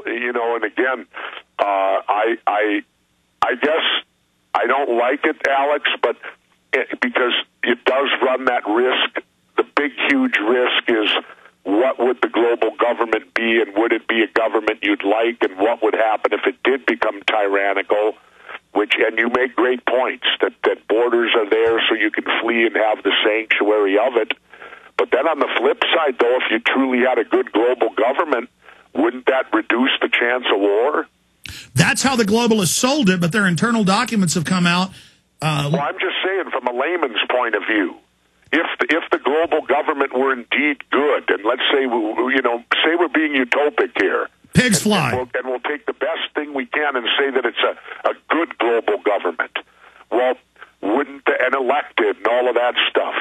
and again, I guess I don't like it, Alex, but because it does run that risk. The big, huge risk is what would the global government be, and would it be a government you'd like, and what would happen if it did become tyrannical? And you make great points that borders are there so you can flee and have the sanctuary of it. But then on the flip side, though, if you truly had a good global government, wouldn't that reduce the chance of war? That's how the globalists sold it, but their internal documents have come out. Well, I'm just saying from a layman's point of view, if the global government were indeed good, and let's say say we're being utopic here, pigs fly, and we'll take the best thing we can and say that it's a good global government. Well, and elected and all of that stuff.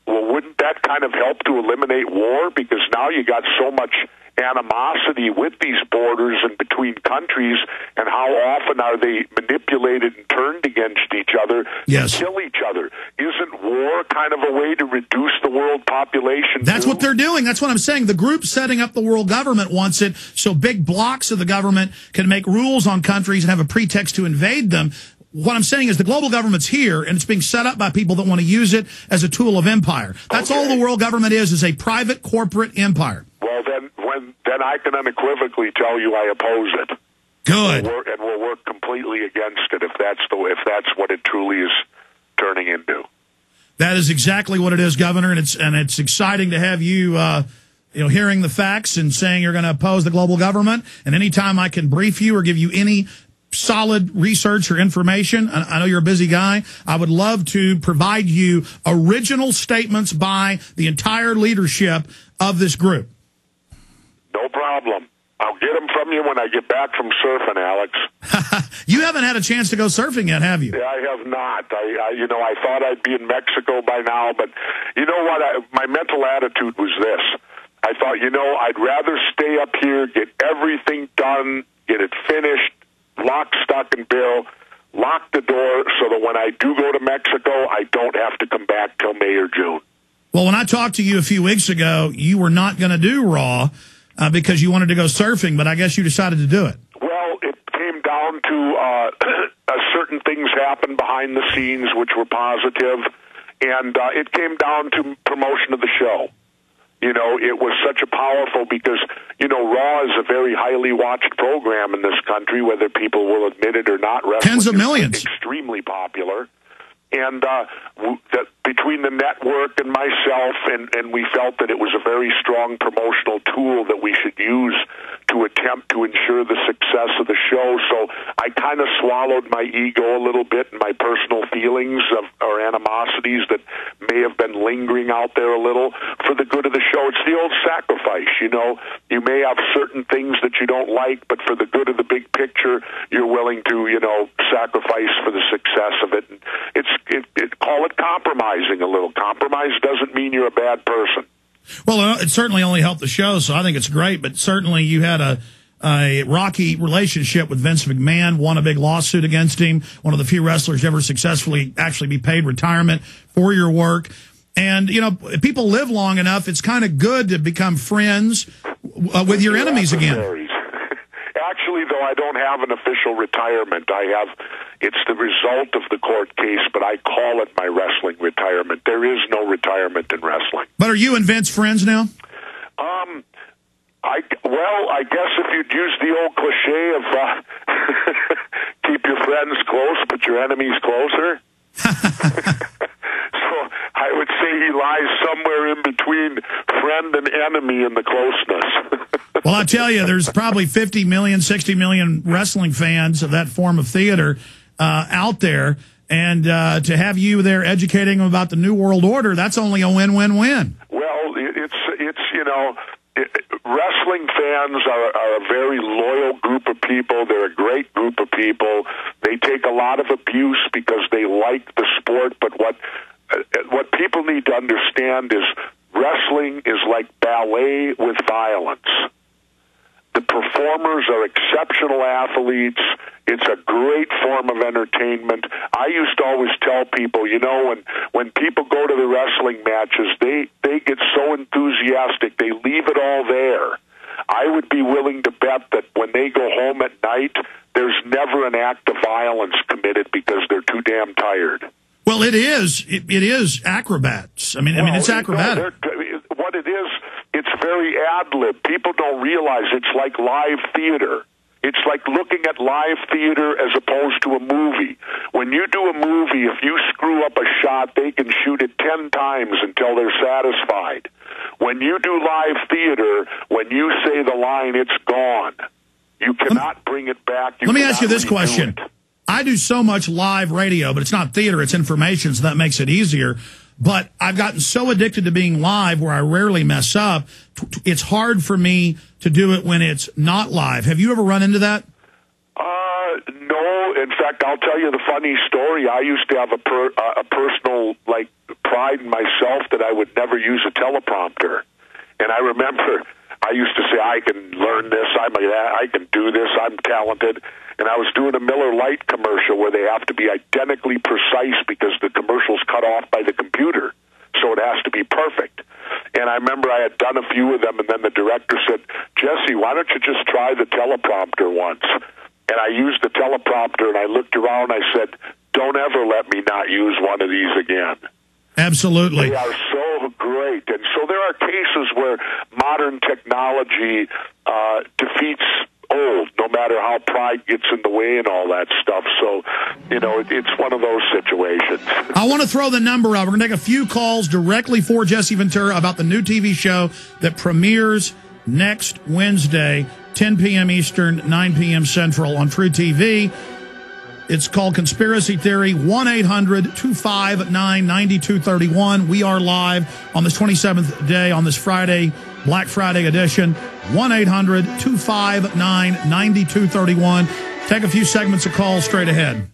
Well, wouldn't that kind of help to eliminate war? Because now you got so much animosity with these borders and between countries, and how often are they manipulated and turned against each other yes. to kill each other? Isn't war kind of a way to reduce the world population? That's what they're doing. That's what I'm saying. The group setting up the world government wants it so big blocks of the government can make rules on countries and have a pretext to invade them. What I'm saying is the global government's here, and it's being set up by people that want to use it as a tool of empire. That's all the world government is a private corporate empire. Well, then I can unequivocally tell you I oppose it. Good. And we'll work completely against it if that's what it truly is turning into. That is exactly what it is, Governor, and it's exciting to have you hearing the facts and saying you're going to oppose the global government. And anytime I can brief you or give you any solid research or information, I know you're a busy guy, I would love to provide you original statements by the entire leadership of this group. No problem. I'll get them from you when I get back from surfing, Alex. You haven't had a chance to go surfing yet, have you? Yeah, I have not. I thought I'd be in Mexico by now, but you know what? My mental attitude was this. I thought, I'd rather stay up here, get everything done, get it finished, lock, stock, and barrel, lock the door so that when I do go to Mexico, I don't have to come back till May or June. Well, when I talked to you a few weeks ago, you were not going to do Raw because you wanted to go surfing, but I guess you decided to do it. Well, it came down to certain things happened behind the scenes which were positive, and it came down to promotion of the show. It was such a powerful, because, Raw is a very highly watched program in this country, whether people will admit it or not. Tens of millions. Extremely popular. And between the network and myself, and we felt that it was a very strong promotional tool that we should use to attempt to ensure the success of the show. So I kind of swallowed my ego a little bit and my personal feelings or animosities that may have been lingering out there a little for the good of the show. It's the old sacrifice, You may have certain things that you don't like, but for the good of the big picture, you're willing to, sacrifice for the success of it. And call it compromising a little. Compromise doesn't mean you're a bad person. Well, it certainly only helped the show, so I think it's great. But certainly you had a rocky relationship with Vince McMahon, won a big lawsuit against him, one of the few wrestlers to ever successfully actually be paid retirement for your work. And, if people live long enough, it's kind of good to become friends with your enemies again. Actually, though, I don't have an official retirement. It's the result of the court case, but I call it my wrestling retirement. There is no retirement in wrestling. But are you and Vince friends now? I guess if you'd use the old cliche of keep your friends close, but your enemies closer. So I would say he lies somewhere in between friend and enemy in the closeness. Well, I tell you, there's probably 50 million, 60 million wrestling fans of that form of theater out there. And to have you there educating them about the New World Order, that's only a win-win-win. Well, wrestling fans are a very loyal group of people. They're a great group of people. They take a lot of abuse because they like the sport. But what people need to understand is wrestling is like ballet with violence. The performers are exceptional athletes. It's a great form of entertainment. I used to always tell people, when people go to the wrestling matches, they get so enthusiastic, they leave it all there. I would be willing to bet that when they go home at night, there's never an act of violence committed because they're too damn tired. Well, it is. It is acrobats. I mean, it's acrobatic. What it is, it's very ad-lib. People don't realize it's like live theater. It's like looking at live theater as opposed to a movie. When you do a movie, if you screw up a shot, they can shoot it 10 times until they're satisfied. When you do live theater, when you say the line, it's gone. You cannot bring it back. Let me ask you this question. I do so much live radio, but it's not theater, it's information, so that makes it easier. But I've gotten so addicted to being live where I rarely mess up, it's hard for me to do it when it's not live. Have you ever run into that? No. In fact, I'll tell you the funny story. I used to have a personal, pride in myself that I would never use a teleprompter. And I remember I used to say, I can learn this, I can do this, I'm talented. And I was doing a Miller Lite commercial where they have to be identically precise because the commercial's cut off by the computer. So it has to be perfect. And I remember I had done a few of them, and then the director said, Jesse, why don't you just try the teleprompter once? And I used the teleprompter, and I looked around, and I said, don't ever let me not use one of these again. Absolutely. They are so great. And so there are cases where modern technology defeats old, no matter how pride gets in the way and all that stuff. So, it's one of those situations. I want to throw the number out. We're going to take a few calls directly for Jesse Ventura about the new TV show that premieres next Wednesday, 10 p.m. Eastern, 9 p.m. Central on True TV. It's called Conspiracy Theory, 1-800-259-9231. We are live on this 27th day on this Friday, Black Friday edition, 1-800-259-9231. Take a few segments of calls straight ahead.